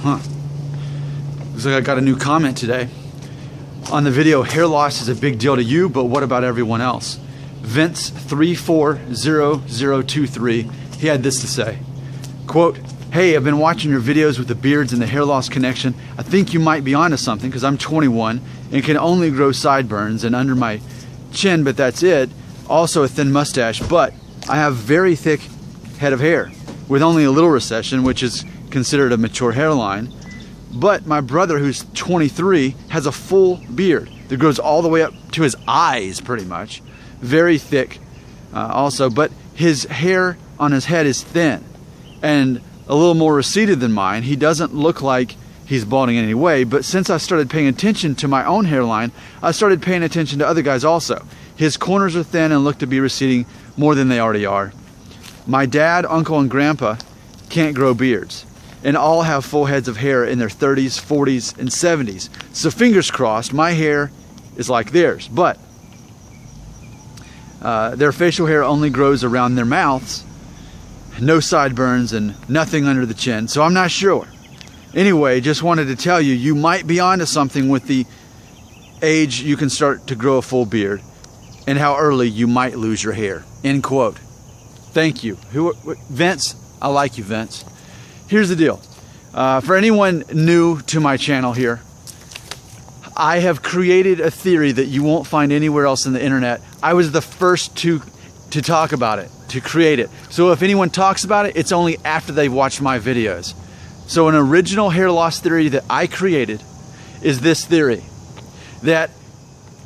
Looks like I got a new comment today. On the video, hair loss is a big deal to you, but what about everyone else? Vince340023, he had this to say. Quote, "Hey, I've been watching your videos with the beards and the hair loss connection. I think you might be onto something because I'm 21 and can only grow sideburns and under my chin, but that's it. Also a thin mustache, but I have very thick head of hair with only a little recession, which is considered a mature hairline. But my brother, who's 23, has a full beard that goes all the way up to his eyes, pretty much. Very thick also, but his hair on his head is thin and a little more receded than mine. He doesn't look like he's balding in any way, but since I started paying attention to my own hairline, I started paying attention to other guys also. His corners are thin and look to be receding more than they already are. My dad, uncle, and grandpa can't grow beards, and all have full heads of hair in their 30s, 40s, and 70s. So fingers crossed, my hair is like theirs, but their facial hair only grows around their mouths, no sideburns, and nothing under the chin, so I'm not sure. Anyway, just wanted to tell you, you might be onto something with the age you can start to grow a full beard, and how early you might lose your hair." End quote. Thank you. Vince, I like you, Vince. Here's the deal. For anyone new to my channel here, I have created a theory that you won't find anywhere else on the internet. I was the first to talk about it, to create it. So if anyone talks about it, it's only after they've watched my videos. So an original hair loss theory that I created is this theory, that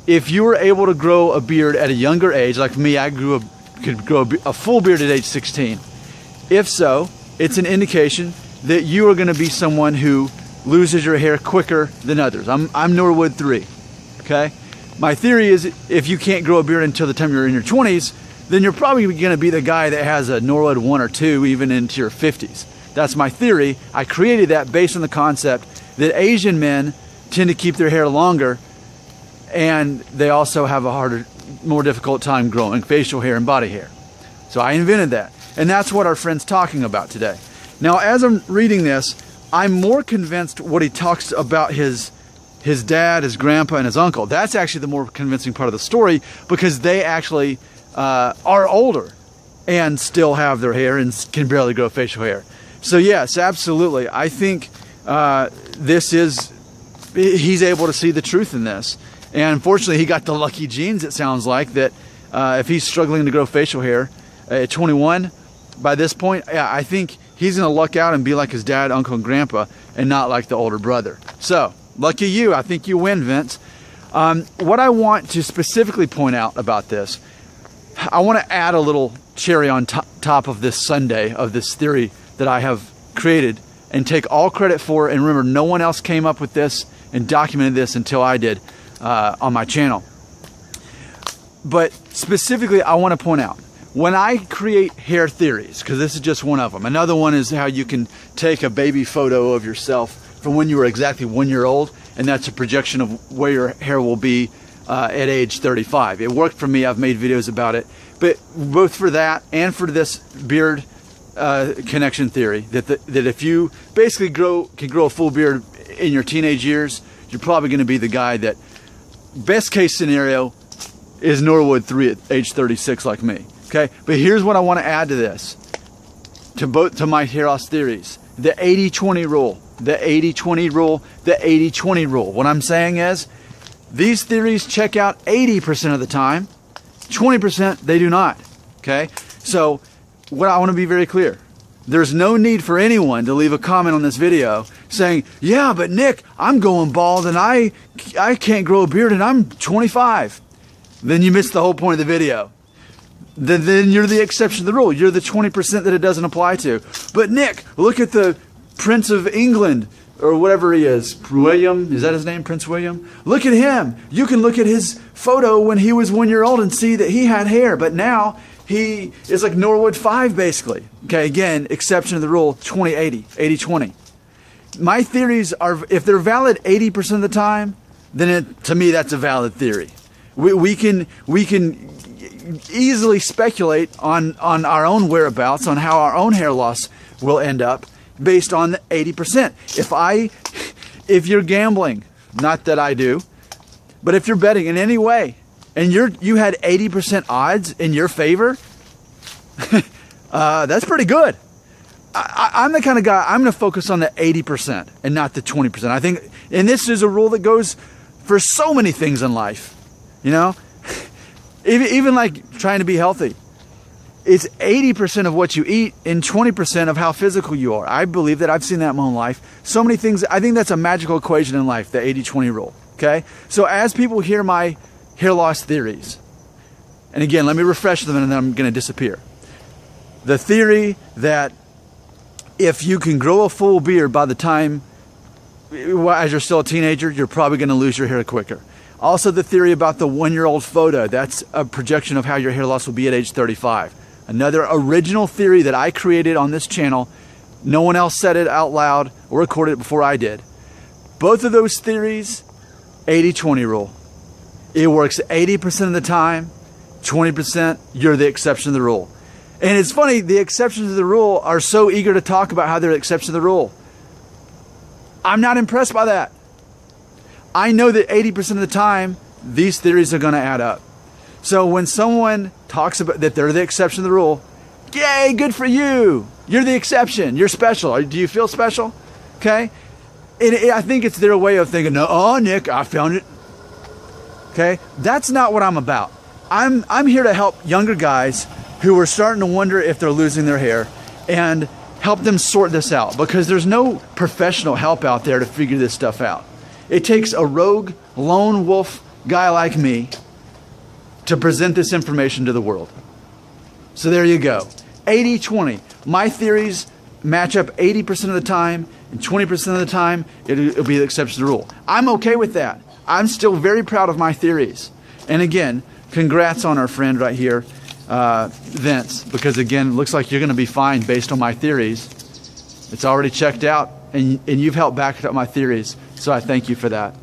if you were able to grow a beard at a younger age, like me, I could grow a full beard at age 16. If so, it's an indication that you are going to be someone who loses your hair quicker than others. I'm Norwood 3, okay? My theory is if you can't grow a beard until the time you're in your 20s, then you're probably going to be the guy that has a Norwood 1 or 2 even into your 50s. That's my theory. I created that based on the concept that Asian men tend to keep their hair longer, and they also have a harder, more difficult time growing facial hair and body hair. So I invented that. And that's what our friend's talking about today. Now, as I'm reading this, I'm more convinced what he talks about his dad, his grandpa, and his uncle. That's actually the more convincing part of the story, because they actually are older and still have their hair and can barely grow facial hair. So yes, absolutely. I think he's able to see the truth in this. And unfortunately, he got the lucky genes, it sounds like, that if he's struggling to grow facial hair at 21, by this point, yeah, I think he's going to luck out and be like his dad, uncle, and grandpa, and not like the older brother. So, lucky you. I think you win, Vince. What I want to specifically point out about this, I want to add a little cherry on top of this sundae of this theory that I have created and take all credit for. And remember, no one else came up with this and documented this until I did on my channel. But specifically, I want to point out, when I create hair theories, because this is just one of them. Another one is how you can take a baby photo of yourself from when you were exactly 1 year old, and that's a projection of where your hair will be at age 35. It worked for me. I've made videos about it. But both for that and for this beard connection theory, that if you basically can grow a full beard in your teenage years, you're probably going to be the guy that, best case scenario, is Norwood 3 at age 36 like me. Okay, but here's what I want to add to this, to my hair loss theories: the 80-20 rule, the 80-20 rule, the 80-20 rule. What I'm saying is, these theories check out 80% of the time, 20% they do not. Okay, so what I want to be very clear: there's no need for anyone to leave a comment on this video saying, "Yeah, but Nick, I'm going bald and I can't grow a beard and I'm 25." Then you missed the whole point of the video. Then you're the exception to the rule. You're the 20% that it doesn't apply to. But Nick, look at the Prince of England, or whatever he is. William, is that his name? Prince William? Look at him. You can look at his photo when he was 1 year old and see that he had hair. But now he is like Norwood 5, basically. Okay, again, exception to the rule, 20-80, 80-20. My theories are, if they're valid 80% of the time, then to me that's a valid theory. We can easily speculate on our own whereabouts, on how our own hair loss will end up, based on the 80%. If you're gambling, not that I do, but if you're betting in any way and you had 80% odds in your favor, that's pretty good. I'm the kind of guy, I'm going to focus on the 80% and not the 20%. I think, and this is a rule that goes for so many things in life, you know, even like trying to be healthy. It's 80% of what you eat and 20% of how physical you are. I believe that. I've seen that in my own life. So many things. I think that's a magical equation in life, the 80-20 rule. Okay. So as people hear my hair loss theories, and again, let me refresh them and then I'm going to disappear. The theory that if you can grow a full beard by the time, as you're still a teenager, you're probably going to lose your hair quicker. Also the theory about the 1-year-old photo, that's a projection of how your hair loss will be at age 35. Another original theory that I created on this channel. No one else said it out loud or recorded it before I did. Both of those theories, 80-20 rule. It works 80% of the time, 20%, you're the exception to the rule. And it's funny, the exceptions to the rule are so eager to talk about how they're exceptions to the rule. I'm not impressed by that. I know that 80% of the time, these theories are going to add up. So when someone talks about that they're the exception to the rule, yay, good for you. You're the exception. You're special. Do you feel special? Okay? And I think it's their way of thinking, oh, Nick, I found it. Okay? That's not what I'm about. I'm here to help younger guys who are starting to wonder if they're losing their hair and help them sort this out, because there's no professional help out there to figure this stuff out. It takes a rogue, lone wolf guy like me to present this information to the world. So there you go. 80-20. My theories match up 80% of the time, and 20% of the time, it'll be the exception to the rule. I'm okay with that. I'm still very proud of my theories. And again, congrats on our friend right here, Vince, because again, it looks like you're going to be fine based on my theories. It's already checked out, and you've helped back up my theories, so I thank you for that.